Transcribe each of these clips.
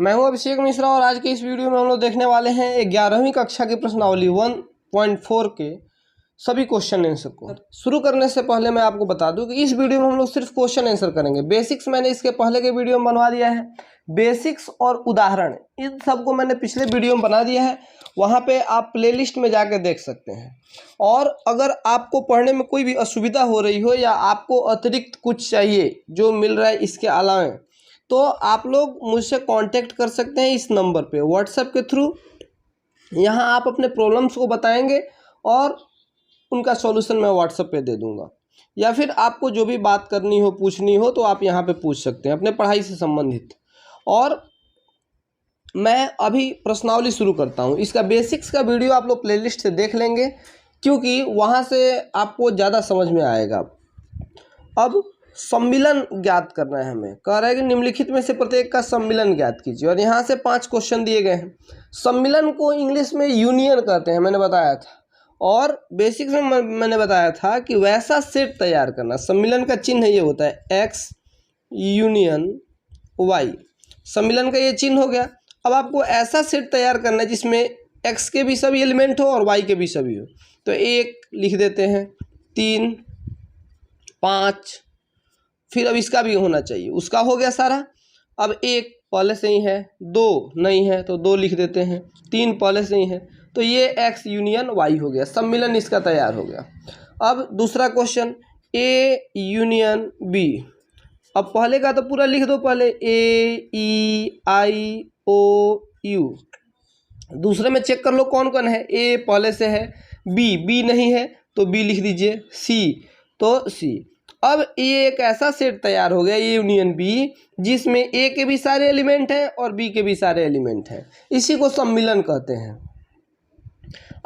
मैं हूं अभिषेक मिश्रा और आज के इस वीडियो में हम लोग देखने वाले हैं 11वीं कक्षा की प्रश्नावली 1.4 के सभी क्वेश्चन आंसर को। शुरू करने से पहले मैं आपको बता दूं कि इस वीडियो में हम लोग सिर्फ क्वेश्चन आंसर करेंगे। बेसिक्स मैंने इसके पहले के वीडियो में बनवा दिया है। बेसिक्स और उदाहरण इन सबको मैंने पिछले वीडियो में बना दिया है, वहाँ पे आप प्लेलिस्ट में जाके देख सकते हैं। और अगर आपको पढ़ने में कोई भी असुविधा हो रही हो या आपको अतिरिक्त कुछ चाहिए जो मिल रहा है इसके अलावा, तो आप लोग मुझसे कांटेक्ट कर सकते हैं इस नंबर पे व्हाट्सएप के थ्रू। यहाँ आप अपने प्रॉब्लम्स को बताएंगे और उनका सॉल्यूशन मैं व्हाट्सएप पे दे दूंगा, या फिर आपको जो भी बात करनी हो पूछनी हो तो आप यहाँ पे पूछ सकते हैं अपने पढ़ाई से संबंधित। और मैं अभी प्रश्नावली शुरू करता हूँ। इसका बेसिक्स का वीडियो आप लोग प्लेलिस्ट से देख लेंगे क्योंकि वहाँ से आपको ज़्यादा समझ में आएगा। अब सम्मिलन ज्ञात करना है हमें। कह रहा है कि निम्नलिखित में से प्रत्येक का सम्मिलन ज्ञात कीजिए, और यहाँ से 5 क्वेश्चन दिए गए हैं। सम्मिलन को इंग्लिश में यूनियन कहते हैं, मैंने बताया था। और बेसिक्स में मैंने बताया था कि वैसा सेट तैयार करना। सम्मिलन का चिन्ह ये होता है एक्स यूनियन वाई। सम्मिलन का ये चिन्ह हो गया। अब आपको ऐसा सेट तैयार करना है जिसमें एक्स के भी सभी एलिमेंट हो और वाई के भी सभी हो। तो 1 लिख देते हैं, 3, 5, फिर अब इसका भी होना चाहिए, उसका हो गया सारा। अब 1 पहले से ही है, 2 नहीं है तो 2 लिख देते हैं, 3 पहले से ही है, तो ये एक्स यूनियन वाई हो गया। सम्मिलन इसका तैयार हो गया। अब दूसरा क्वेश्चन ए यूनियन बी। अब पहले का तो पूरा लिख दो, पहले ए ई आई ओ यू। दूसरे में चेक कर लो कौन कौन है। ए पहले से है, बी नहीं है तो बी लिख दीजिए, सी तो सी। अब ये एक ऐसा सेट तैयार हो गया ए यूनियन बी जिसमें ए के भी सारे एलिमेंट हैं और बी के भी सारे एलिमेंट हैं। इसी को सम्मिलन कहते हैं।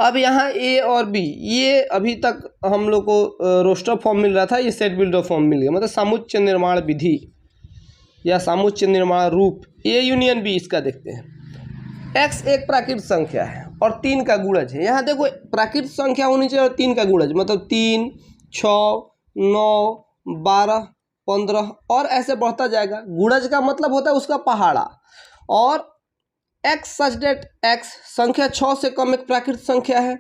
अब यहाँ ए और बी, ये अभी तक हम लोग को रोस्टर फॉर्म मिल रहा था, ये सेट बिल्डर फॉर्म मिल गया, मतलब समुच्चय निर्माण विधि या समुच्चय निर्माण रूप। ए यूनियन बी इसका देखते हैं। एक्स एक प्राकृत संख्या है और 3 का गुणज है। यहाँ देखो प्राकृत संख्या होनी चाहिए और 3 का गुणज, मतलब 3, 6, 9, 12, 15 और ऐसे बढ़ता जाएगा। गुणज का मतलब होता है उसका पहाड़ा। और x सच डेट x संख्या 6 से कम एक प्राकृत संख्या है,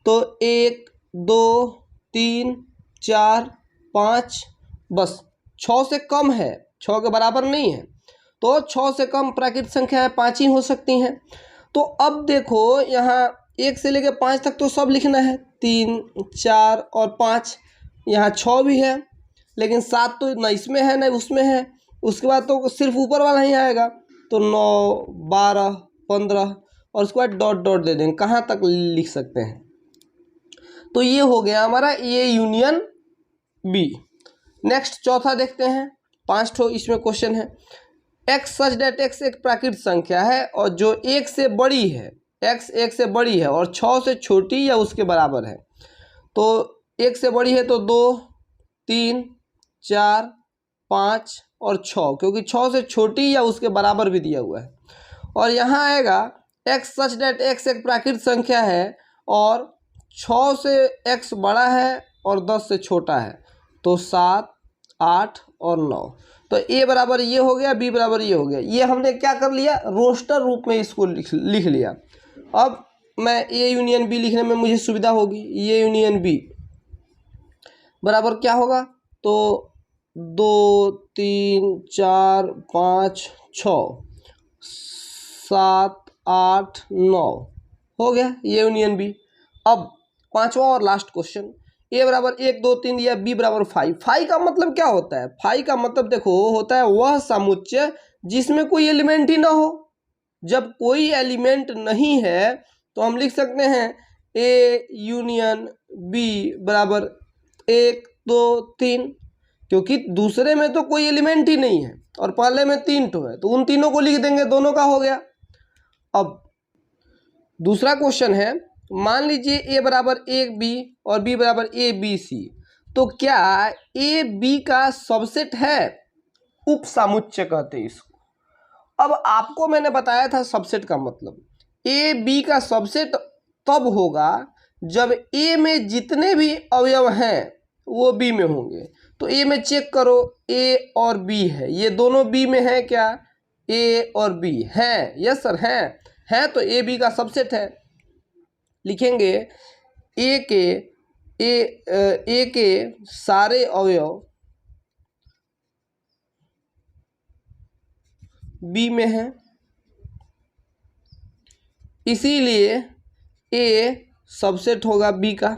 तो 1, 2, 3, 4, 5, बस 6 से कम है, 6 के बराबर नहीं है, तो 6 से कम प्राकृत संख्या है 5 ही हो सकती हैं। तो अब देखो यहाँ 1 से लेकर 5 तक तो सब लिखना है, 3, 4 और 5। यहाँ 6 भी है लेकिन 7 तो न इसमें है न उसमें है। उसके बाद तो सिर्फ ऊपर वाला ही आएगा, तो 9, 12, 15 और उसके बाद डॉट डॉट दे देंगे, कहाँ तक लिख सकते हैं। तो ये हो गया हमारा ए यूनियन बी। नेक्स्ट चौथा देखते हैं। 5 ठो इसमें क्वेश्चन है। एक्स सच डेट एक्स एक प्राकृत संख्या है और जो 1 से बड़ी है, एक्स 1 से बड़ी है और 6 से छोटी या उसके बराबर है। तो 1 से बड़ी है तो 2, 3, 4, 5 और 6, क्योंकि 6 से छोटी या उसके बराबर भी दिया हुआ है। और यहाँ आएगा एक्स सच डेट एक्स एक प्राकृत संख्या है और 6 से एक्स बड़ा है और 10 से छोटा है, तो 7, 8 और 9। तो ए बराबर ये हो गया, बी बराबर ये हो गया। ये हमने क्या कर लिया, रोस्टर रूप में इसको लिख लिया। अब मैं ए यूनियन बी लिखने में मुझे सुविधा होगी। ए यूनियन बी बराबर क्या होगा, तो 2, 3, 4, 5, 6, 7, 8, 9 हो गया ये यूनियन बी। अब 5वां और लास्ट क्वेश्चन, ए बराबर 1, 2, 3 या बी बराबर 5। 5 का मतलब क्या होता है? 5 का मतलब देखो होता है वह समुच्चय जिसमें कोई एलिमेंट ही ना हो। जब कोई एलिमेंट नहीं है तो हम लिख सकते हैं ए यूनियन बी बराबर 1, 2, 3, क्योंकि दूसरे में तो कोई एलिमेंट ही नहीं है और पहले में 3 ठो है, तो उन तीनों को लिख देंगे, दोनों का हो गया। अब दूसरा क्वेश्चन है, मान लीजिए ए बराबर 1 बी और बी बराबर ए बी सी, तो क्या ए बी का सबसेट है? उप समुच्चय कहते हैं इसको। अब आपको मैंने बताया था सबसेट का मतलब, ए बी का सबसेट तब होगा जब ए में जितने भी अवयव हैं वो बी में होंगे। तो ए में चेक करो, ए और बी है, ये दोनों बी में है क्या? ए और बी हैं, यस सर हैं तो ए बी का सबसेट है। लिखेंगे ए के सारे अवयव बी में हैं, इसीलिए ए सबसेट होगा बी का।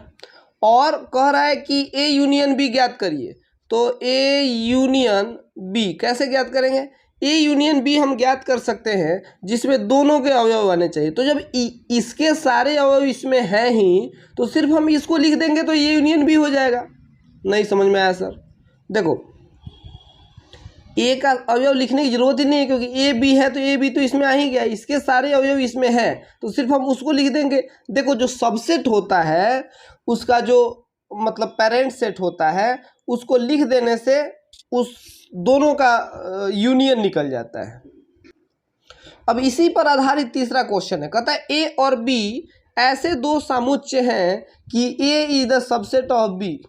और कह रहा है कि ए यूनियन बी ज्ञात करिए, तो ए यूनियन बी कैसे ज्ञात करेंगे? ए यूनियन बी हम ज्ञात कर सकते हैं जिसमें दोनों के अवयव आने चाहिए। तो जब इसके सारे अवयव इसमें हैं ही तो सिर्फ हम इसको लिख देंगे तो ए यूनियन बी हो जाएगा। नहीं समझ में आया सर? देखो ए का अवयव लिखने की जरूरत ही नहीं है, क्योंकि ए बी है तो ए बी तो इसमें आ ही गया, इसके सारे अवयव इसमें हैं तो सिर्फ हम उसको लिख देंगे। देखो जो सबसेट होता है उसका जो मतलब पेरेंट सेट होता है उसको लिख देने से उस दोनों का यूनियन निकल जाता है। अब इसी पर आधारित तीसरा क्वेश्चन है, कहता है ए और बी ऐसे दो समुच्चय हैं कि A is the subset of B.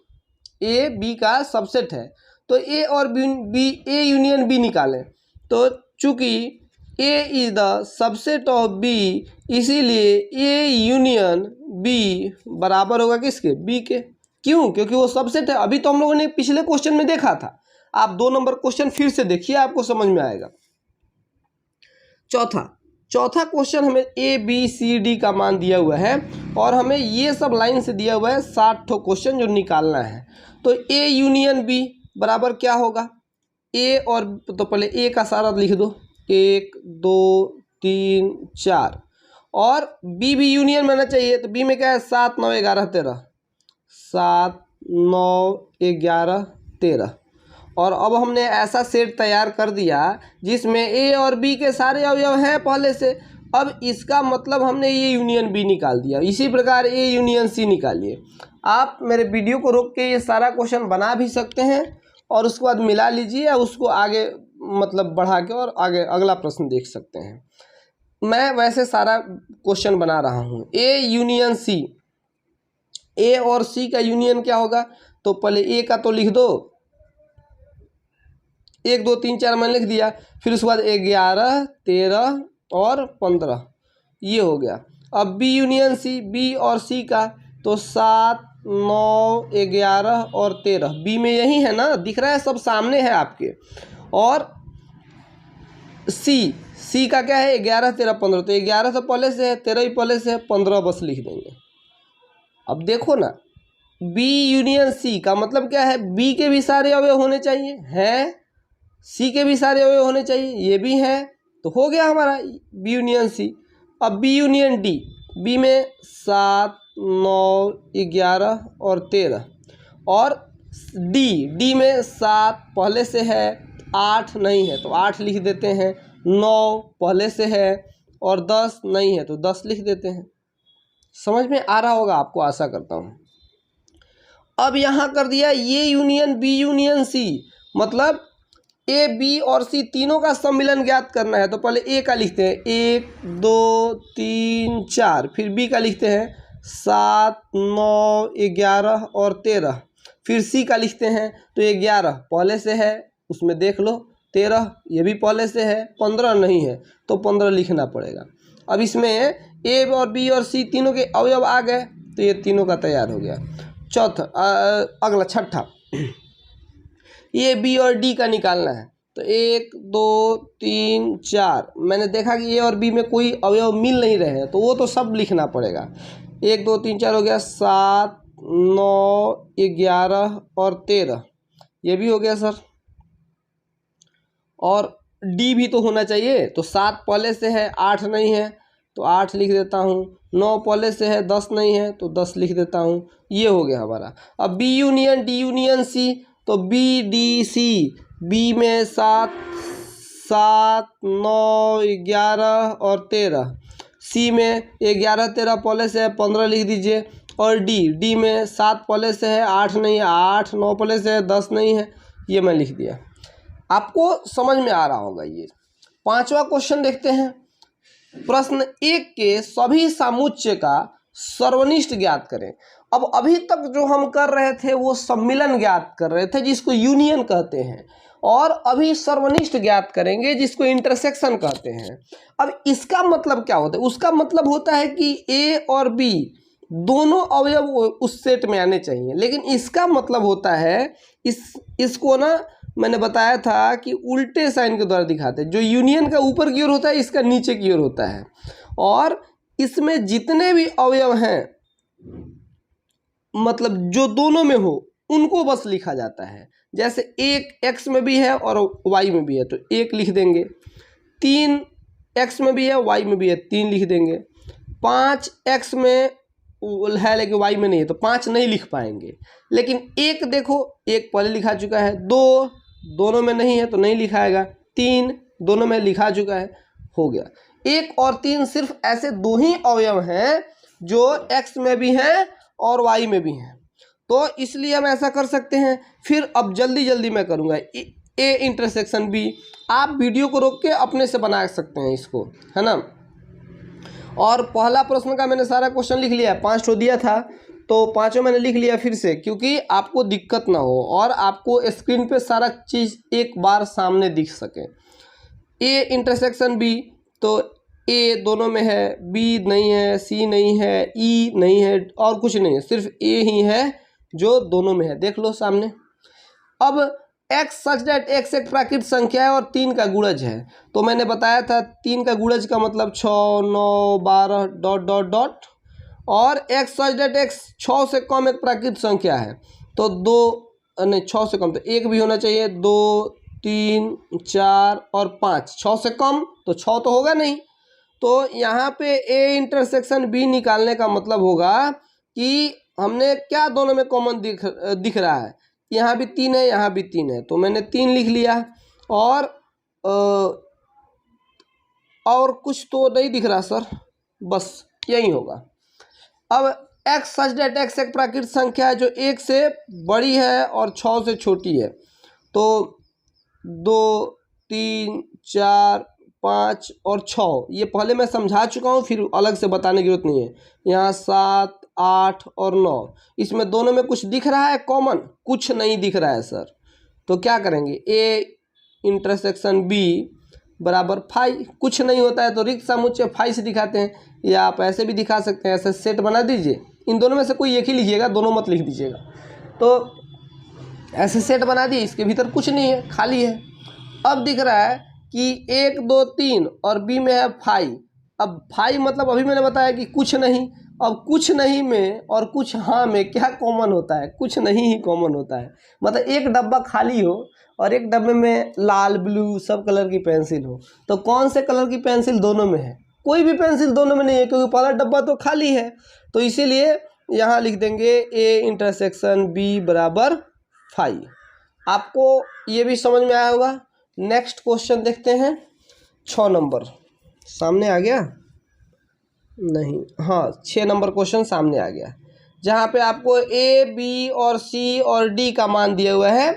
A B का सबसेट है तो ए और बी ए यूनियन बी निकालें। तो चूंकि A is the subset of B इसीलिए ए यूनियन बी बराबर होगा किसके? बी के। क्यों? क्योंकि वो सबसेट है। अभी तो हम लोगों ने पिछले क्वेश्चन में देखा था, आप 2 नंबर क्वेश्चन फिर से देखिए, आपको समझ में आएगा। चौथा क्वेश्चन हमें ए बी सी डी का मान दिया हुआ है और हमें ये सब लाइन से दिया हुआ है 60 क्वेश्चन जो निकालना है। तो ए यूनियन बी बराबर क्या होगा? ए और तो पहले ए का सारा लिख दो, 1 2 3 4, और बी भी यूनियन में आना चाहिए। तो बी में क्या है? 7 9 11 13, 7 9 11 13। और अब हमने ऐसा सेट तैयार कर दिया जिसमें ए और बी के सारे अवयव हैं पहले से। अब इसका मतलब हमने ये यूनियन बी निकाल दिया। इसी प्रकार ए यूनियन सी निकालिए। आप मेरे वीडियो को रोक के ये सारा क्वेश्चन बना भी सकते हैं और उसके बाद मिला लीजिए या उसको आगे मतलब बढ़ा के और आगे अगला प्रश्न देख सकते हैं। मैं वैसे सारा क्वेश्चन बना रहा हूँ। ए यूनियन सी, ए और सी का यूनियन क्या होगा? तो पहले ए का तो लिख दो, 1 2 3 4 मैंने लिख दिया। फिर उसके बाद 11 13 और 15 ये हो गया। अब बी यूनियन सी, बी और सी का तो 7 9 11 और 13, बी में यही है ना, दिख रहा है, सब सामने है आपके। और सी का क्या है? 11 13 15, तो 11 तो पहले से है, 13 भी पहले से है, 15 बस लिख देंगे। अब देखो ना, बी यूनियन सी का मतलब क्या है? बी के भी सारे अवयव होने चाहिए, हैं, सी के भी सारे अवयव होने चाहिए, ये भी है, तो हो गया हमारा बी यूनियन सी। अब बी यूनियन डी, बी में 7 9 11 और 13, और डी में 7 पहले से है, 8 नहीं है तो 8 लिख देते हैं, 9 पहले से है और 10 नहीं है तो 10 लिख देते हैं। समझ में आ रहा होगा आपको, आशा करता हूँ। अब यहाँ कर दिया ये यूनियन बी यूनियन सी, मतलब ए बी और सी तीनों का सम्मिलन ज्ञात करना है। तो पहले ए का लिखते हैं 1 2 3 4, फिर बी का लिखते हैं 7 9 11 और 13, फिर सी का लिखते हैं तो 11 पहले से है, उसमें देख लो, 13 ये भी पहले से है, 15 नहीं है तो 15 लिखना पड़ेगा। अब इसमें ए और बी और सी तीनों के अवयव आ गए तो ये तीनों का तैयार हो गया। अगला छठा, ये बी और डी का निकालना है। तो 1 2 3 4, मैंने देखा कि ए और बी में कोई अवयव मिल नहीं रहे हैं तो वो तो सब लिखना पड़ेगा। 1 2 3 4 हो गया, 7 9 11 और 13 ये भी हो गया सर। और डी भी तो होना चाहिए, तो 7 पहले से है, 8 नहीं है तो 8 लिख देता हूँ, 9 पहले से है, 10 नहीं है तो 10 लिख देता हूँ, ये हो गया हमारा। अब B union D union C, तो बी डी सी, बी में 7 9 11 और 13, सी में 11 13 पहले से है, 15 लिख दीजिए। और डी में 7 पहले से है, 8 नहीं है, 8 9 पहले से है, 10 नहीं है, ये मैं लिख दिया। आपको समझ में आ रहा होगा। ये 5वां क्वेश्चन देखते हैं। प्रश्न 1 के सभी समुच्चय का सर्वनिष्ठ ज्ञात करें। अब अभी तक जो हम कर रहे थे वो सम्मिलन ज्ञात कर रहे थे जिसको यूनियन कहते हैं, और अभी सर्वनिष्ठ ज्ञात करेंगे जिसको इंटरसेक्शन कहते हैं। अब इसका मतलब क्या होता है? उसका मतलब होता है कि ए और बी दोनों अवयव उस सेट में आने चाहिए, लेकिन इसका मतलब होता है इसको ना मैंने बताया था कि उल्टे साइन के द्वारा दिखाते हैं। जो यूनियन का ऊपर की ओर होता है इसका नीचे की ओर होता है, और इसमें जितने भी अवयव हैं मतलब जो दोनों में हो उनको बस लिखा जाता है। जैसे एक एक्स में भी है और वाई में भी है तो एक लिख देंगे, 3 एक्स में भी है वाई में भी है 3 लिख देंगे, 5 एक्स में है लेकिन वाई में नहीं है तो 5 नहीं लिख पाएंगे। लेकिन एक देखो, एक पहले लिखा चुका है, 2 दोनों में नहीं है तो नहीं लिखाएगा, 3 दोनों में लिखा चुका है, हो गया। 1 और 3 सिर्फ ऐसे 2 ही अवयव हैं जो एक्स में भी हैं और वाई में भी हैं, तो इसलिए हम ऐसा कर सकते हैं। फिर अब जल्दी जल्दी मैं करूँगा ए इंटरसेक्शन बी। आप वीडियो को रोक के अपने से बना सकते हैं इसको, है ना। और पहला प्रश्न का मैंने सारा क्वेश्चन लिख लिया है, 5 ठो दिया था तो 5 मैंने लिख लिया फिर से, क्योंकि आपको दिक्कत ना हो और आपको स्क्रीन पे सारा चीज़ एक बार सामने दिख सके। ए इंटरसेक्शन बी, तो ए दोनों में है, बी नहीं है, सी नहीं है, ई नहीं है और कुछ नहीं है, सिर्फ ए ही है जो दोनों में है। देख लो सामने। अब x सच डेट x एक प्राकृत संख्या है और 3 का गुणज है, तो मैंने बताया था 3 का गुणज का मतलब 6, 9, 12 डॉट डॉट डॉट, और x सच डेट x 6 से कम एक प्राकृत संख्या है तो 2 नहीं 6 से कम तो 1 भी होना चाहिए, 2, 3, 4 और 5, 6 से कम तो 6 तो होगा नहीं। तो यहाँ पे a इंटरसेक्शन b निकालने का मतलब होगा कि हमने क्या दोनों में कॉमन दिख रहा है, यहाँ भी 3 है यहाँ भी 3 है तो मैंने 3 लिख लिया, और कुछ तो नहीं दिख रहा सर, बस यही होगा। अब x सच डेट x एक प्राकृत संख्या है जो 1 से बड़ी है और 6 से छोटी है, तो 2, 3, 4, 5 और 6 ये पहले मैं समझा चुका हूँ, फिर अलग से बताने की जरूरत नहीं है। यहाँ 7, 8 और 9, इसमें दोनों में कुछ दिख रहा है कॉमन? कुछ नहीं दिख रहा है सर, तो क्या करेंगे ए इंटरसेक्शन बी बराबर फाई। कुछ नहीं होता है तो रिक्त समुच्चय फाई से दिखाते हैं, या आप ऐसे भी दिखा सकते हैं, ऐसे सेट बना दीजिए, इन दोनों में से कोई एक ही लिखिएगा, दोनों मत लिख दीजिएगा। तो ऐसे सेट बना दिए, इसके भीतर कुछ नहीं है, खाली है। अब दिख रहा है कि 1, 2, 3 और बी में है फाई। अब फाई मतलब अभी मैंने बताया कि कुछ नहीं। अब कुछ नहीं में और कुछ हाँ में क्या कॉमन होता है? कुछ नहीं ही कॉमन होता है। मतलब एक डब्बा खाली हो और एक डब्बे में लाल ब्लू सब कलर की पेंसिल हो, तो कौन से कलर की पेंसिल दोनों में है? कोई भी पेंसिल दोनों में नहीं है, क्योंकि पहला डब्बा तो खाली है। तो इसीलिए यहाँ लिख देंगे ए इंटरसेक्शन बी बराबर फाई। आपको ये भी समझ में आया होगा। नेक्स्ट क्वेश्चन देखते हैं, 6 नंबर सामने आ गया नहीं, हाँ 6 नंबर क्वेश्चन सामने आ गया, जहाँ पे आपको ए बी और सी और डी का मान दिया हुआ है।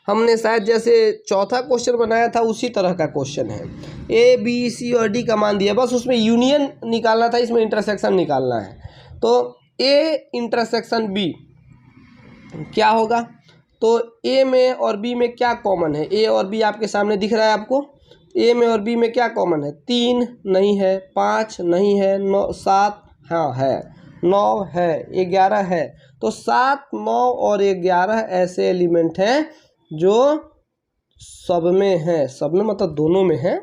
हमने शायद जैसे चौथा क्वेश्चन बनाया था उसी तरह का क्वेश्चन है, ए बी सी और डी का मान दिया, बस उसमें यूनियन निकालना था, इसमें इंटरसेक्शन निकालना है। तो ए इंटरसेक्शन बी क्या होगा? तो ए में और बी में क्या कॉमन है? ए और बी आपके सामने दिख रहा है आपको। ए में और बी में क्या कॉमन है? 3 नहीं है, 5 नहीं है, 9, 7 हाँ है, 9 है, 11 है। तो 7, 9 और 11 ऐसे एलिमेंट हैं जो सब में है, सब में मतलब दोनों में है।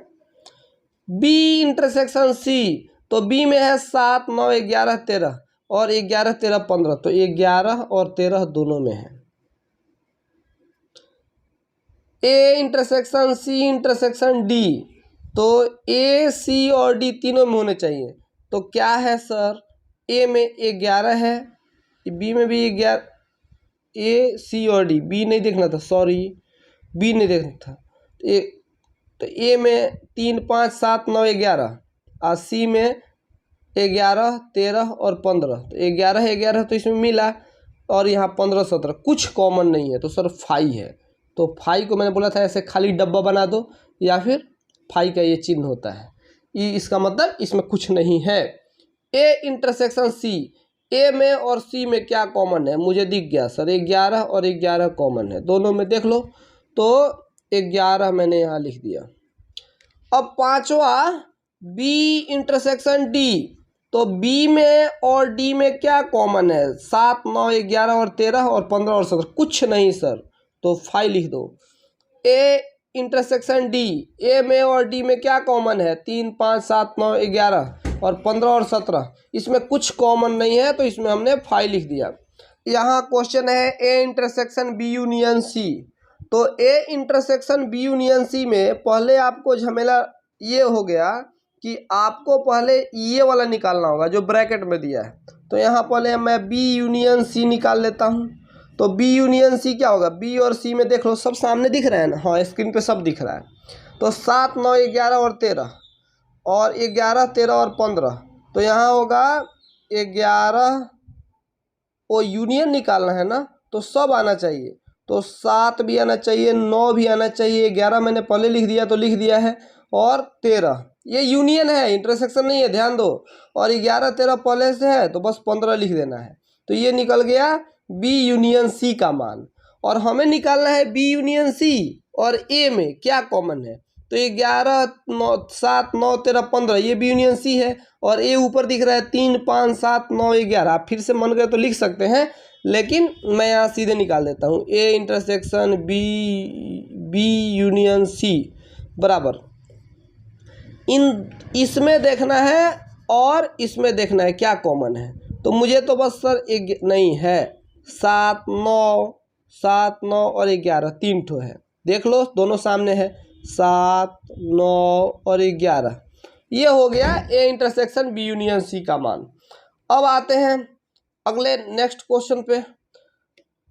बी इंटरसेक्शन सी, तो बी में है 7, 9, 11, 13 और 11, 13, 15, तो 11 और 13 दोनों में है। A intersection C intersection D, तो ए सी और डी तीनों में होने चाहिए। तो क्या है सर? ए में 11 है, बी में भी 11, ए सी और डी, बी नहीं देखना था, सॉरी बी नहीं देखना था। तो ए में 3, 5, 7, 9, 11 और सी में 11, 13 और 15, तो 11, 11 तो इसमें मिला, और यहाँ 15, 17 कुछ कॉमन नहीं है, तो सर फाई है। तो फाई को मैंने बोला था ऐसे खाली डब्बा बना दो, या फिर फाई का ये चिन्ह होता है, ये इसका मतलब इसमें कुछ नहीं है। ए इंटरसेक्शन सी, ए में और सी में क्या कॉमन है? मुझे दिख गया सर, 11 और 11 कॉमन है, दोनों में देख लो। तो 11 मैंने यहाँ लिख दिया। अब पांचवा बी इंटरसेक्शन डी, तो बी में और डी में क्या कॉमन है? 7, 9, 11 और 13 और 15 और 17, कुछ नहीं सर, तो 5 लिख दो। ए इंटरसेक्शन डी, ए में और डी में क्या कॉमन है? 3, 5, 7, 9, 11 और 15 और 17, इसमें कुछ कॉमन नहीं है, तो इसमें हमने 5 लिख दिया। यहाँ क्वेश्चन है A intersection B union C, तो A intersection B union C में पहले आपको झमेला ये हो गया कि आपको पहले ये वाला निकालना होगा जो ब्रैकेट में दिया है। तो यहाँ पहले मैं बी यूनियन सी निकाल लेता हूँ। तो बी यूनियन सी क्या होगा? बी और सी में देख लो, सब सामने दिख रहा है ना? हाँ, स्क्रीन पे सब दिख रहा है। तो 7, 9, 11 और 13 और 11, 13 और 15, तो यहाँ होगा 11 और यूनियन निकालना है ना, तो सब आना चाहिए। तो 7 भी आना चाहिए, 9 भी आना चाहिए, 11 मैंने पहले लिख दिया तो लिख दिया है, और 13 ये यूनियन है, इंटरसेक्शन नहीं है, ध्यान दो। और 11, 13 पहले से है, तो बस 15 लिख देना है। तो ये निकल गया बी यूनियन सी का मान। और हमें निकालना है बी यूनियन सी और ए में क्या कॉमन है। तो 11, 9, 7, 9, 13, 15 ये बी यूनियन सी है, और ए ऊपर दिख रहा है 3, 5, 7, 9, 11। आप फिर से मन करे तो लिख सकते हैं, लेकिन मैं यहाँ सीधे निकाल देता हूँ। A intersection B union C बराबर इसमें देखना है और इसमें देखना है क्या कॉमन है। तो मुझे तो बस सर एक नहीं है, 7, 9 और 11 तीन ठो है, देख लो दोनों सामने है, 7, 9 और 11। ये हो गया A intersection B union C का मान। अब आते हैं अगले नेक्स्ट क्वेश्चन पे,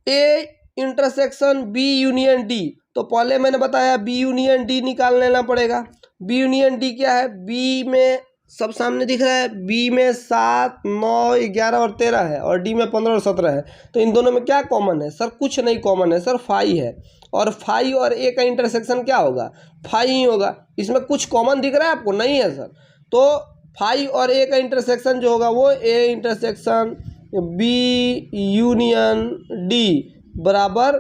A intersection B union D. तो पहले मैंने बताया बी यूनियन डी निकाल लेना पड़ेगा। बी यूनियन डी क्या है? बी में सब सामने दिख रहा है, बी में 7, 9, 11 और 13 है, और डी में 15 और 17 है। तो इन दोनों में क्या कॉमन है? सर कुछ नहीं कॉमन है सर, 5 है। और 5 और ए का इंटरसेक्शन क्या होगा? 5 ही होगा। इसमें कुछ कॉमन दिख रहा है आपको? नहीं है सर। तो 5 और ए का इंटरसेक्शन जो होगा वो A intersection B union D बराबर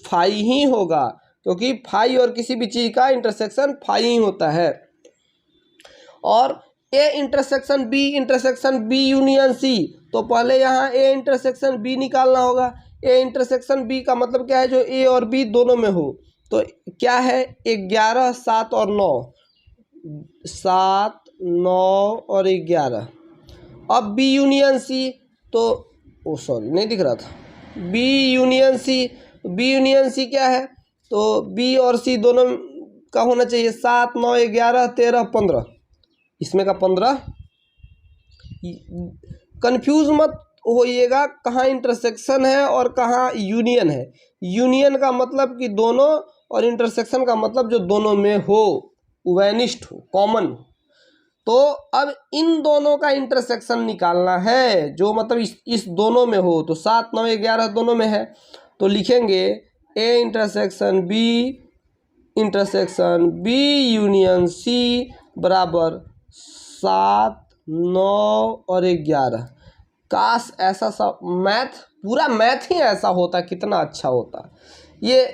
5 ही होगा, क्योंकि 5 और किसी भी चीज़ का इंटरसेक्शन 5 ही होता है। और A intersection B union C, तो पहले यहाँ ए इंटरसेक्शन बी निकालना होगा। ए इंटरसेक्शन बी का मतलब क्या है? जो ए और बी दोनों में हो। तो क्या है? 11, 7 और 9, 7, 9 और 11। अब बी यूनियन सी, तो सॉरी नहीं दिख रहा था, बी यूनियन सी क्या है? तो बी और सी दोनों का होना चाहिए 7, 9, 11, 13, 15। इसमें का 15। कंफ्यूज मत होइएगा कहाँ इंटरसेक्शन है और कहाँ यूनियन है। यूनियन का मतलब कि दोनों, और इंटरसेक्शन का मतलब जो दोनों में हो, वेनिस्ट हो, कॉमन हो। तो अब इन दोनों का इंटरसेक्शन निकालना है, जो मतलब इस दोनों में हो। तो 7, 9, 11 दोनों में है, तो लिखेंगे A intersection B union C बराबर 7, 9 और 11। काश ऐसा सा मैथ, पूरा मैथ ही ऐसा होता, कितना अच्छा होता। ये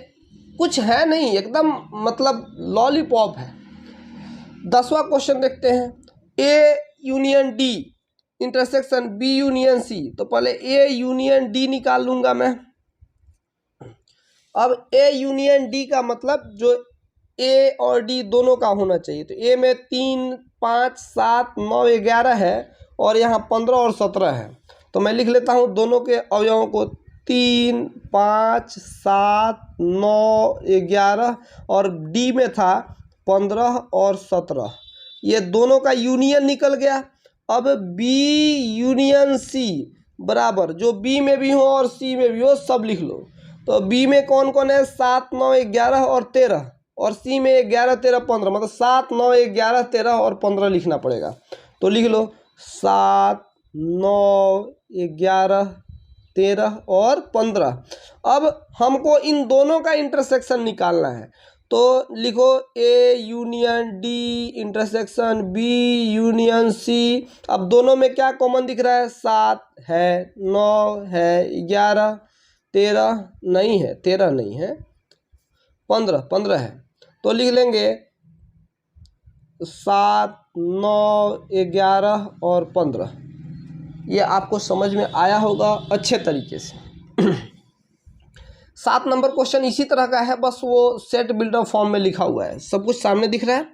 कुछ है नहीं, एकदम मतलब लॉलीपॉप है। 10वां क्वेश्चन देखते हैं, A union D intersection B union C. तो पहले ए यूनियन डी निकाल लूँगा मैं। अब ए यूनियन डी का मतलब जो ए और डी दोनों का होना चाहिए। तो ए में 3, 5, 7, 9, 11 है, और यहाँ 15 और 17 है। तो मैं लिख लेता हूँ दोनों के अवयवों को, 3, 5, 7, 9, 11, और डी में था 15 और 17। ये दोनों का यूनियन निकल गया। अब बी यूनियन सी बराबर जो बी में भी हो और सी में भी हो सब लिख लो। तो बी में कौन कौन है? 7, 9, 11 और 13, और सी में 11, 13, 15, मतलब 7, 9, 11, 13 और 15 लिखना पड़ेगा। तो लिख लो 7, 9, 11, 13 और 15। अब हमको इन दोनों का इंटरसेक्शन निकालना है। तो लिखो A union D intersection B union C. अब दोनों में क्या कॉमन दिख रहा है? 7 है, 9 है, 11, 13 नहीं है, 13 नहीं है, 15 15 है, तो लिख लेंगे 7 9 11 और 15। ये आपको समझ में आया होगा अच्छे तरीके से। 7 नंबर क्वेश्चन इसी तरह का है, बस वो सेट बिल्डर फॉर्म में लिखा हुआ है, सब कुछ सामने दिख रहा है।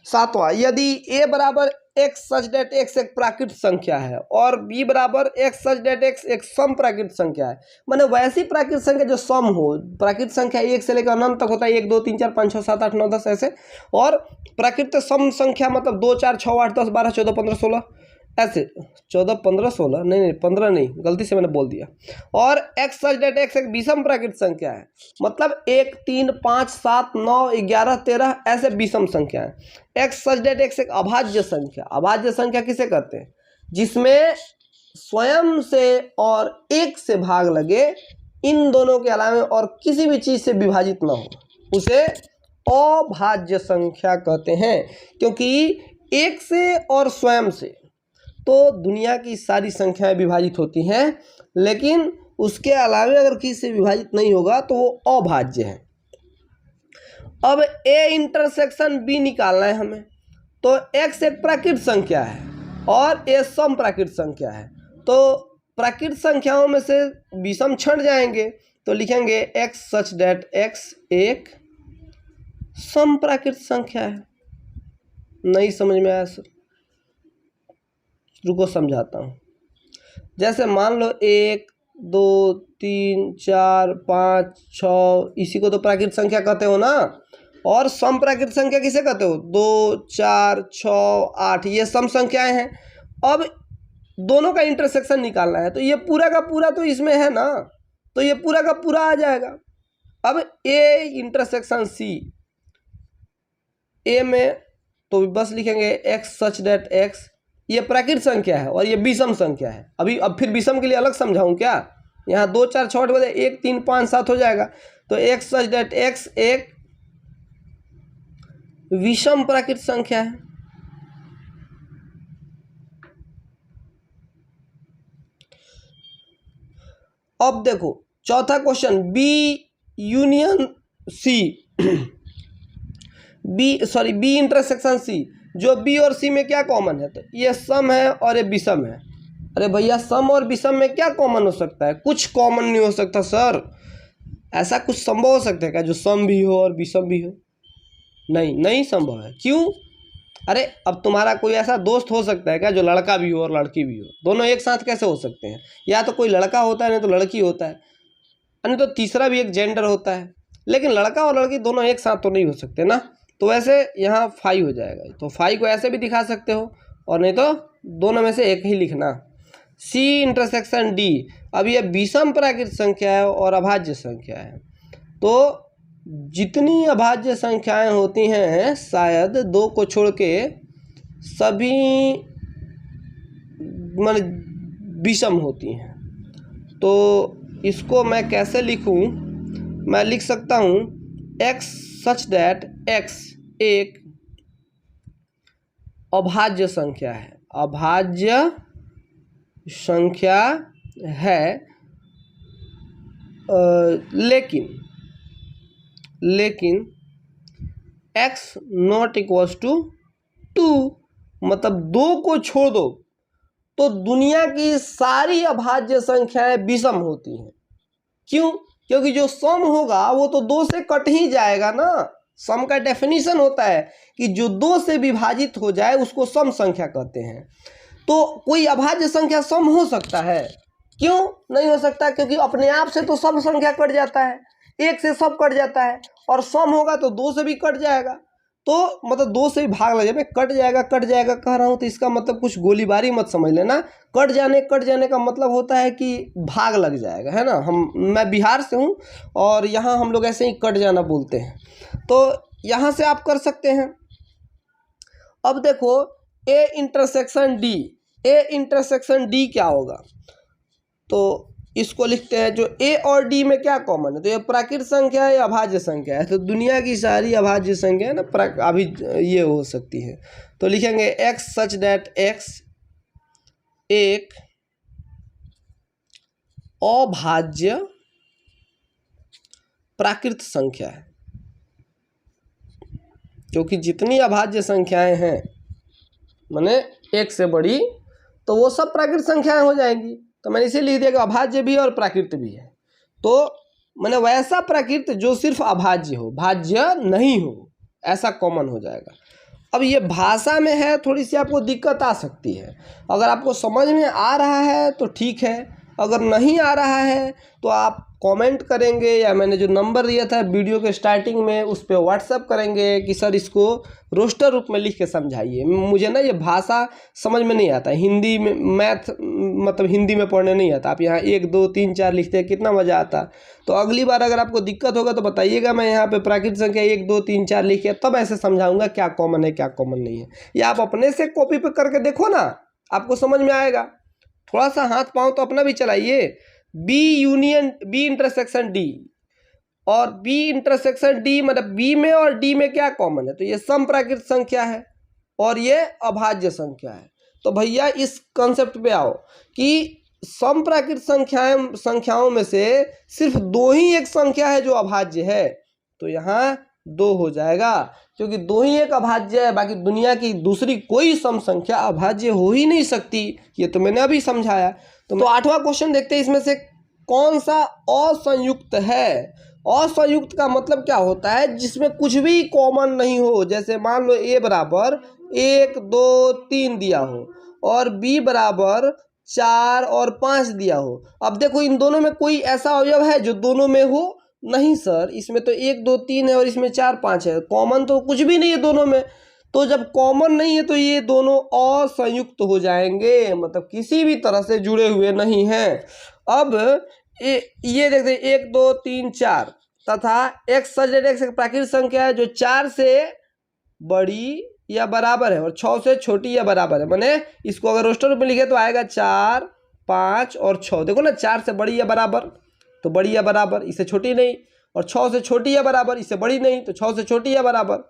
7वां, यदि a बराबर x सच डेट x एक प्राकृत संख्या है और b बराबर x सच डेट x एक सम प्राकृत संख्या है, माने वैसी प्राकृत संख्या जो सम हो। प्राकृत संख्या 1 से लेकर अनंत तक होता है, 1 2 3 4 5 6 7 8 9 10 ऐसे, और प्राकृत सम संख्या मतलब 2 4 6 8 10 12 14 15 16 ऐसे। 14 15 16 नहीं 15 नहीं, गलती से मैंने बोल दिया। और x सच डेट x एक विषम प्राकृत संख्या है, मतलब 1 3 5 7 9 11 13 ऐसे विषम संख्या है। x सच डेट x एक अभाज्य संख्या। अभाज्य संख्या किसे कहते हैं? जिसमें स्वयं से और 1 से भाग लगे, इन दोनों के अलावा और किसी भी चीज से विभाजित ना हो, उसे अभाज्य संख्या कहते हैं। क्योंकि 1 से और स्वयं से तो दुनिया की सारी संख्याएं विभाजित होती हैं, लेकिन उसके अलावा अगर किसी से विभाजित नहीं होगा तो वो अभाज्य है। अब a इंटरसेक्शन b निकालना है हमें, तो x एक प्राकृत संख्या है और a सम प्राकृत संख्या है, तो प्राकृत संख्याओं में से विषम छंट जाएंगे, तो लिखेंगे x सच डेट x एक सम प्राकृत संख्या है। नहीं समझ में आया सर? रुको समझाता हूँ। जैसे मान लो 1 2 3 4 5 6, इसी को तो प्राकृत संख्या कहते हो ना। और सम प्राकृत संख्या किसे कहते हो? 2 4 6 8, ये सम संख्याएं हैं। अब दोनों का इंटरसेक्शन निकालना है, तो ये पूरा का पूरा तो इसमें है ना, तो ये पूरा का पूरा आ जाएगा। अब a इंटरसेक्शन c, a में तो बस लिखेंगे x सच डेट x, ये प्राकृत संख्या है और ये विषम संख्या है। अब फिर विषम के लिए अलग समझाऊं क्या? यहाँ 2 4 6 8 बजे 1 3 5 7 हो जाएगा, तो x सच डेट x एक विषम प्राकृत संख्या है। अब देखो चौथा question, b union c b intersection c, जो b और c में क्या कॉमन है? तो ये सम है और ये विषम है। अरे भैया, सम और विषम में क्या कॉमन हो सकता है? कुछ कॉमन नहीं हो सकता सर। ऐसा कुछ संभव हो सकता है क्या जो सम भी हो और विषम भी हो? नहीं संभव है। क्यों? अरे अब तुम्हारा कोई ऐसा दोस्त हो सकता है क्या जो लड़का भी हो और लड़की भी हो? दोनों एक साथ कैसे हो सकते हैं? या तो कोई लड़का होता है, नहीं तो लड़की होता है, नहीं तो तीसरा भी एक जेंडर होता है, लेकिन लड़का और लड़की दोनों एक साथ तो नहीं हो सकते ना। तो वैसे यहाँ 5 हो जाएगा, तो 5 को ऐसे भी दिखा सकते हो, और नहीं तो दोनों में से एक ही लिखना। c इंटरसेक्शन d, अब ये विषम प्राकृत संख्या है और अभाज्य संख्या है, तो जितनी अभाज्य संख्याएं होती हैं शायद 2 को छोड़ के सभी मान विषम होती हैं। तो इसको मैं कैसे लिखूं? मैं लिख सकता हूं x सच डेट x एक अभाज्य संख्या है। अभाज्य संख्या है, लेकिन x नॉट इक्वल्स टू 2, मतलब 2 को छोड़ दो तो दुनिया की सारी अभाज्य संख्याएं विषम होती हैं। क्यों? क्योंकि जो सम होगा वो तो 2 से कट ही जाएगा ना। सम का डेफिनेशन होता है कि जो 2 से विभाजित हो जाए उसको सम संख्या कहते हैं। तो कोई अभाज्य संख्या सम हो सकता है? क्यों नहीं हो सकता? क्योंकि अपने आप से तो सम संख्या कट जाता है, 1 से सब कट जाता है, और सम होगा तो 2 से भी कट जाएगा। तो मतलब 2 से भी भाग लग जाए, कट जाएगा कह रहा हूँ तो इसका मतलब कुछ गोलीबारी मत समझ लेना। कट जाने का मतलब होता है कि भाग लग जाएगा, है ना। मैं बिहार से हूँ और यहाँ हम लोग ऐसे ही कट जाना बोलते हैं, तो यहाँ से आप कर सकते हैं। अब देखो a इंटरसेक्शन d क्या होगा? तो इसको लिखते हैं, जो a और d में क्या कॉमन है? तो ये प्राकृत संख्या है या अभाज्य संख्या है? तो दुनिया की सारी अभाज्य संख्या है ना अभी ये हो सकती है, तो लिखेंगे x सच डेट x एक अभाज्य प्राकृत संख्या है। क्योंकि जितनी अभाज्य संख्याएं हैं माने एक से बड़ी तो वो सब प्राकृत संख्याएं हो जाएंगी। तो मैंने इसे लिख दिया कि अभाज्य भी है और प्राकृत भी है। तो मैंने वैसा प्राकृत जो सिर्फ अभाज्य हो, भाज्य नहीं हो, ऐसा कॉमन हो जाएगा। अब ये भाषा में है, थोड़ी सी आपको दिक्कत आ सकती है। अगर आपको समझ में आ रहा है तो ठीक है, अगर नहीं आ रहा है तो आप कमेंट करेंगे या मैंने जो नंबर दिया था वीडियो के स्टार्टिंग में उस पर व्हाट्सअप करेंगे कि सर इसको रोस्टर रूप में लिख के समझाइए। मुझे ना ये भाषा समझ में नहीं आता, हिंदी में मैथ मतलब हिंदी में पढ़ने नहीं आता। आप यहाँ 1 2 3 4 लिखते हैं, कितना मज़ा आता। तो अगली बार अगर आपको दिक्कत होगा तो बताइएगा, मैं यहाँ पे प्राकृत संख्या 1 2 3 4 लिख के तब ऐसे समझाऊंगा क्या कॉमन है क्या कॉमन नहीं है। या आप अपने से कॉपी पे करके देखो ना, आपको समझ में आएगा। थोड़ा सा हाथ पाँव तो अपना भी चलाइए। B union B intersection D, और बी इंटरसेक्शन डी मतलब बी में और डी में क्या कॉमन है, तो ये समप्राकृत संख्या है और ये अभाज्य संख्या है। तो भैया इस कॉन्सेप्ट पे आओ कि समप्राकृत संख्याओं में से सिर्फ 2 ही एक संख्या है जो अभाज्य है, तो यहाँ 2 हो जाएगा, क्योंकि 2 ही एक अभाज्य है। बाकी दुनिया की दूसरी कोई सम संख्या अभाज्य हो ही नहीं सकती। ये तो मैंने अभी समझाया। तो 8वां क्वेश्चन देखते हैं, इसमें से कौन सा असंयुक्त है। असंयुक्त का मतलब क्या होता है, जिसमें कुछ भी कॉमन नहीं हो। जैसे मान लो a बराबर 1 2 3 दिया हो और b बराबर 4 और 5 दिया हो। अब देखो इन दोनों में कोई ऐसा अवयव है जो दोनों में हो, नहीं सर, इसमें तो 1 2 3 है और इसमें 4 5 है, कॉमन तो कुछ भी नहीं है दोनों में। तो जब कॉमन नहीं है तो ये दोनों असंयुक्त हो जाएंगे, मतलब किसी भी तरह से जुड़े हुए नहीं हैं। अब ये देखते हैं 1 2 3 4 तथा x सच x एक प्राकृतिक संख्या है जो 4 से बड़ी या बराबर है और 6 से छोटी या बराबर है। माने इसको अगर रोस्टर रूप में लिखे तो आएगा 4 5 और 6। देखो ना, 4 से बड़ी या बराबर तो बड़ी या बराबर, इससे छोटी नहीं, और 6 से छोटी या बराबर, इससे बड़ी नहीं, तो 6 से छोटी या बराबर।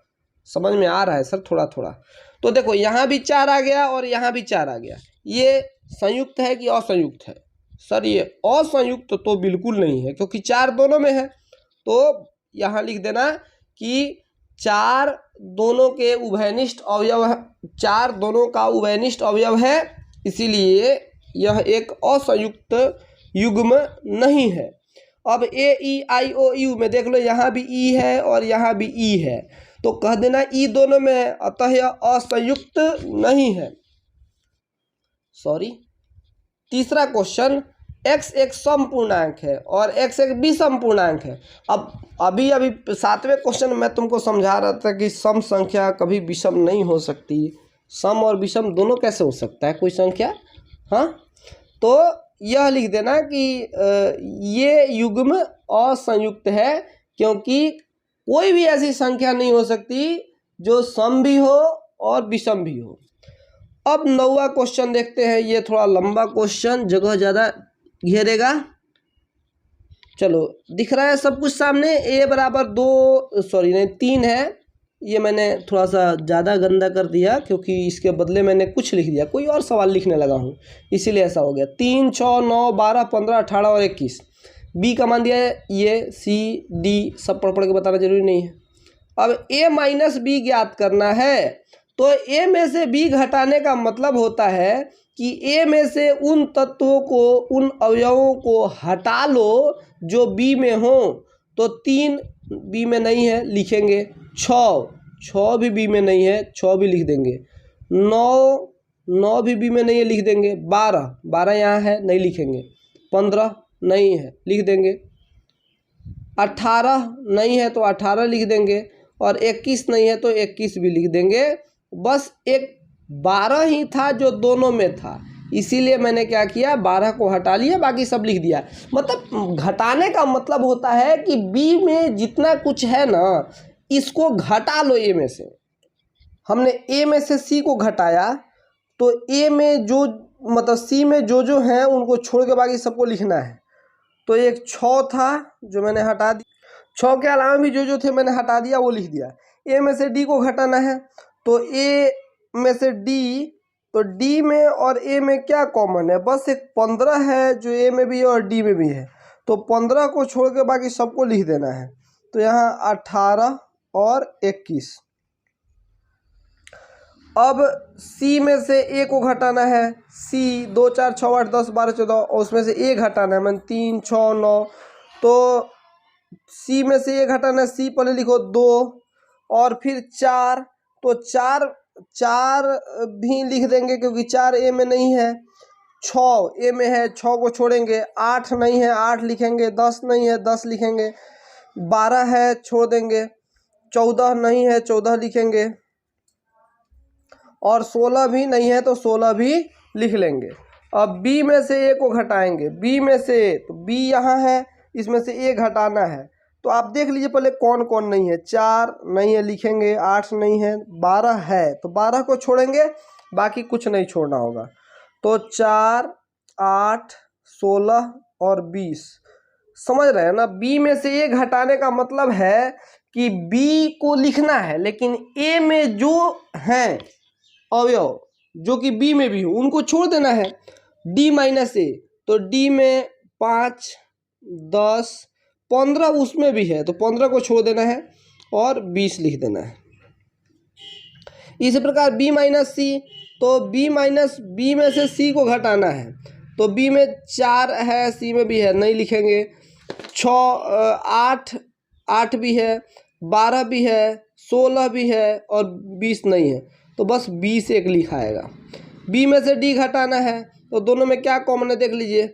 समझ में आ रहा है सर थोड़ा थोड़ा। तो देखो यहाँ भी 4 आ गया और यहाँ भी 4 आ गया। ये संयुक्त है कि असंयुक्त है? सर ये असंयुक्त तो बिल्कुल नहीं है, क्योंकि 4 दोनों में है। तो यहाँ लिख देना कि 4 दोनों के उभयनिष्ठ अवयव है, 4 दोनों का उभयनिष्ठ अवयव है, इसीलिए यह एक असंयुक्त युग्म नहीं है। अब ए ई आई ओ यू में देख लो, यहाँ भी ई है और यहाँ भी ई है, तो कह देना ई दोनों में है, अतः यह असंयुक्त नहीं है। सॉरी, तीसरा क्वेश्चन, x एक सम पूर्णांक है और x एक विषम पूर्णांक है। अब अभी 7वें क्वेश्चन में तुमको समझा रहा था कि सम संख्या कभी विषम नहीं हो सकती। सम और विषम दोनों कैसे हो सकता है कोई संख्या? हाँ, तो यह लिख देना कि ये युग्म असंयुक्त है, क्योंकि कोई भी ऐसी संख्या नहीं हो सकती जो सम भी हो और विषम भी हो। अब 9वां क्वेश्चन देखते हैं। ये थोड़ा लंबा क्वेश्चन, जगह ज़्यादा घेरेगा। चलो, दिख रहा है सब कुछ सामने। a बराबर 3 है। ये मैंने थोड़ा सा ज़्यादा गंदा कर दिया, क्योंकि इसके बदले मैंने कुछ लिख दिया, कोई और सवाल लिखने लगा हूँ, इसीलिए ऐसा हो गया। 3 6 9 12 15 18 और 21। b का मान दिया है, ये c d सब पढ़ के बताना जरूरी नहीं है। अब a माइनस b ज्ञात करना है, तो a में से b घटाने का मतलब होता है कि a में से उन तत्वों को, उन अवयवों को हटा लो जो b में हो। तो 3 b में नहीं है, लिखेंगे। 6 भी b में नहीं है, 6 भी लिख देंगे। 9 भी b में नहीं है, लिख देंगे। 12 यहाँ है, नहीं लिखेंगे। 15 नहीं है, लिख देंगे। 18 नहीं है तो 18 लिख देंगे, और 21 नहीं है तो 21 भी लिख देंगे। बस एक 12 ही था जो दोनों में था, इसीलिए मैंने क्या किया, 12 को हटा लिया, बाकी सब लिख दिया। मतलब घटाने का मतलब होता है कि b में जितना कुछ है ना, इसको घटा लो a में से। हमने a में से c को घटाया, तो a में जो मतलब c में जो हैं उनको छोड़ के बाकी सबको लिखना है। तो एक 6 था जो मैंने हटा दिया, 6 के अलावा भी जो थे मैंने हटा दिया, वो लिख दिया। a में से d को घटाना है, तो a में से d, तो d में और a में क्या कॉमन है, बस एक 15 है जो a में भी है और d में भी है, तो 15 को छोड़ के बाकी सबको लिख देना है। तो यहाँ 18 और 21, अब सी में से ए को घटाना है, सी 2 4 6 8 10 12 14 और उसमें से ए घटाना है, मैंने 3 6 9, तो सी में से ए घटाना है, सी पहले लिखो 2 और फिर 4, तो 4 4 भी लिख देंगे क्योंकि 4 ए में नहीं है, 6 ए में है, 6 को छोड़ेंगे, 8 नहीं है 8 लिखेंगे, 10 नहीं है 10 लिखेंगे, 12 है छोड़ देंगे, 14 नहीं है 14 लिखेंगे और 16 भी नहीं है तो 16 भी लिख लेंगे। अब बी में से ए को घटाएंगे, बी में से ए, तो बी यहाँ है, इसमें से ए घटाना है, तो आप देख लीजिए पहले कौन कौन नहीं है। 4 नहीं है लिखेंगे, 8 नहीं है, 12 है तो 12 को छोड़ेंगे, बाकी कुछ नहीं छोड़ना होगा। तो 4 8 16 और 20, समझ रहे हैं ना। बी में से ए घटाने का मतलब है कि बी को लिखना है लेकिन ए में जो हैं अवयव जो कि बी में भी हो उनको छोड़ देना है। डी माइनस ए, तो डी में 5 10 15 उसमें भी है तो 15 को छोड़ देना है और 20 लिख देना है। इसी प्रकार बी माइनस सी, तो बी माइनस बी में से सी को घटाना है, तो बी में 4 है, सी में भी है नहीं लिखेंगे, 8 8 भी है, 12 भी है, 16 भी है और 20 नहीं है, तो बस 20 एक लिखा आएगा। बी में से डी घटाना है, तो दोनों में क्या कॉमन है देख लीजिए,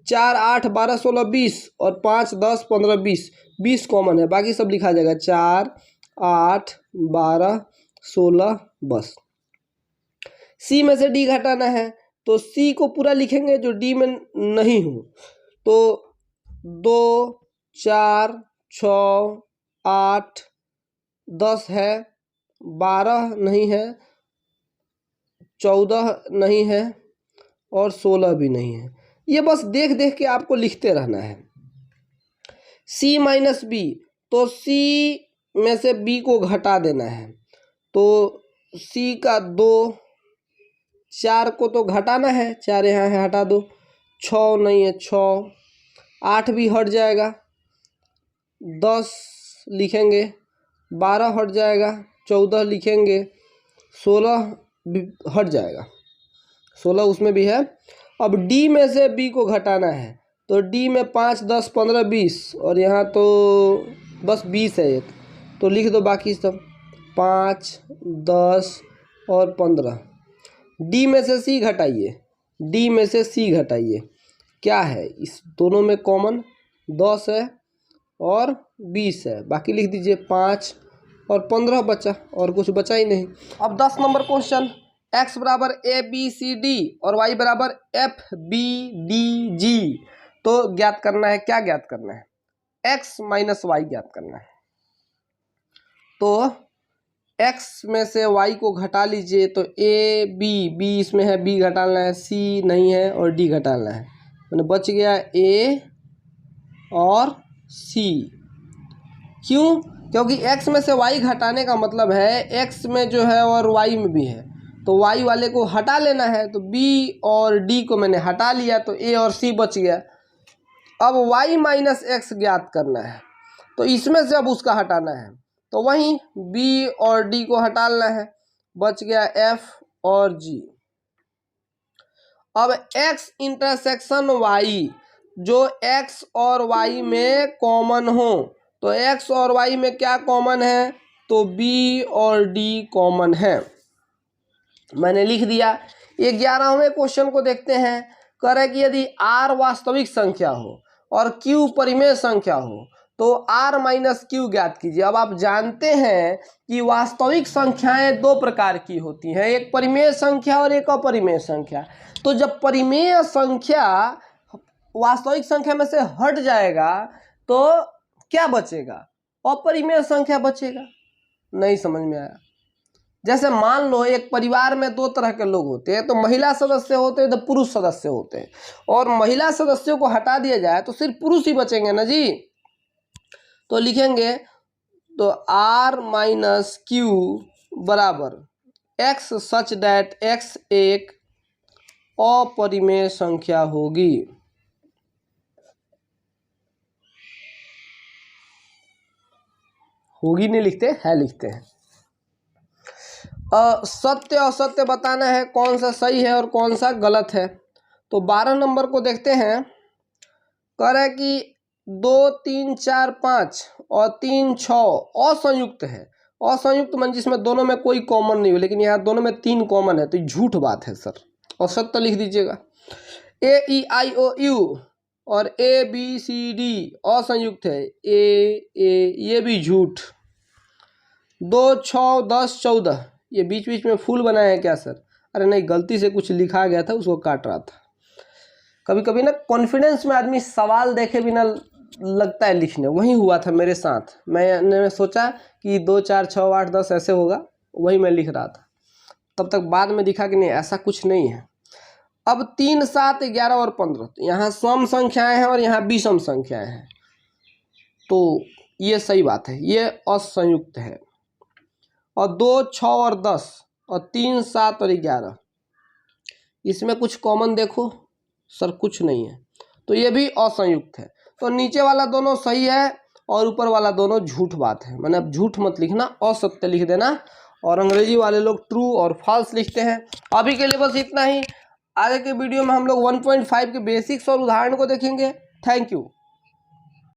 4 8 12 16 20 और 5 10 15 20, 20 कॉमन है, बाकी सब लिखा जाएगा 4 8 12 16 बस। सी में से डी घटाना है, तो सी को पूरा लिखेंगे जो डी में नहीं हो, तो 2 4 6 8 10 है, 12 नहीं है, 14 नहीं है और 16 भी नहीं है। ये बस देख देख के आपको लिखते रहना है। सी माइनस बी, तो सी में से बी को घटा देना है, तो सी का 2, 4 को तो घटाना है, 4 यहाँ है हटा दो, 6 नहीं है 6, 8 भी हट जाएगा, 10 लिखेंगे, 12 हट जाएगा, 14 लिखेंगे, 16 भी हट जाएगा, 16 उसमें भी है। अब डी में से बी को घटाना है, तो डी में 5 10 15 20 और यहाँ तो बस 20 है एक, तो लिख दो बाकी सब 5 10 और 15। डी में से सी घटाइए, डी में से सी घटाइए, क्या है इस दोनों में कॉमन, 10 है और 20 है, बाकी लिख दीजिए 5 और 15 बचा और कुछ बचा ही नहीं। अब 10 नंबर क्वेश्चन, x बराबर ए बी सी डी और y बराबर एफ बी डी जी, तो ज्ञात करना है, क्या ज्ञात करना है, x माइनस वाई ज्ञात करना है। तो x में से y को घटा लीजिए, तो a b इसमें है, b घटाना है, c नहीं है और d घटाना है, मैंने बच गया a और c। क्यों? क्योंकि x में से y घटाने का मतलब है x में जो है और y में भी है, तो y वाले को हटा लेना है, तो b और d को मैंने हटा लिया तो a और c बच गया। अब y माइनस एक्स ज्ञात करना है, तो इसमें से अब उसका हटाना है, तो वहीं b और d को हटाना है, बच गया f और g। अब x इंटरसेक्शन y, जो x और y में कॉमन हो, तो x और y में क्या कॉमन है, तो b और d कॉमन है, मैंने लिख दिया। 11वें क्वेश्चन को देखते हैं, कह रहा है कि यदि r वास्तविक संख्या हो और q परिमेय संख्या हो तो r माइनस क्यू ज्ञात कीजिए। अब आप जानते हैं कि वास्तविक संख्याएं दो प्रकार की होती हैं, एक परिमेय संख्या और एक अपरिमेय संख्या। तो जब परिमेय संख्या वास्तविक संख्या में से हट जाएगा तो क्या बचेगा, अपरिमेय संख्या बचेगा। नहीं समझ में आया? जैसे मान लो एक परिवार में दो तरह के लोग होते हैं, तो महिला सदस्य होते हैं तो पुरुष सदस्य होते हैं, और महिला सदस्यों को हटा दिया जाए तो सिर्फ पुरुष ही बचेंगे ना जी। तो लिखेंगे, तो r माइनस क्यू बराबर x सच डैट x एक अपरिमेय संख्या होगी। होगी नहीं लिखते, है लिखते हैं। सत्य असत्य बताना है, कौन सा सही है और कौन सा गलत है। तो 12 नंबर को देखते हैं। कह रहा है कि 2 3 4 5 और 3 6 असंयुक्त है। असंयुक्त मन जिसमें दोनों में कोई कॉमन नहीं हो, लेकिन यहाँ दोनों में 3 कॉमन है, तो झूठ बात है सर। और सत्य लिख दीजिएगा। AEIOU और ABCD असंयुक्त है, ये भी झूठ। 2 6 10 14 ये बीच बीच में फूल बनाया है क्या सर? अरे नहीं, गलती से कुछ लिखा गया था, उसको काट रहा था। कभी कभी ना कॉन्फिडेंस में आदमी सवाल देखे बिना लगता है लिखने, वही हुआ था मेरे साथ। मैंने सोचा कि 2 4 6 8 10 ऐसे होगा, वही मैं लिख रहा था। तब तक बाद में दिखा कि नहीं, ऐसा कुछ नहीं है। अब 3 7 11 और 15, तो यहाँ सम संख्याएं हैं और यहाँ विषम संख्याएं हैं, तो ये सही बात है, ये असंयुक्त है। और 2 6 और 10 और 3 7 और 11, इसमें कुछ कॉमन देखो सर, कुछ नहीं है, तो ये भी असंयुक्त है। तो नीचे वाला दोनों सही है और ऊपर वाला दोनों झूठ बात है। मैंने अब झूठ मत लिखना, असत्य लिख देना। और अंग्रेजी वाले लोग ट्रू और फॉल्स लिखते हैं। अभी के लिए बस इतना ही। आगे के वीडियो में हम लोग 1.5 के बेसिक्स और उदाहरण को देखेंगे। Thank you.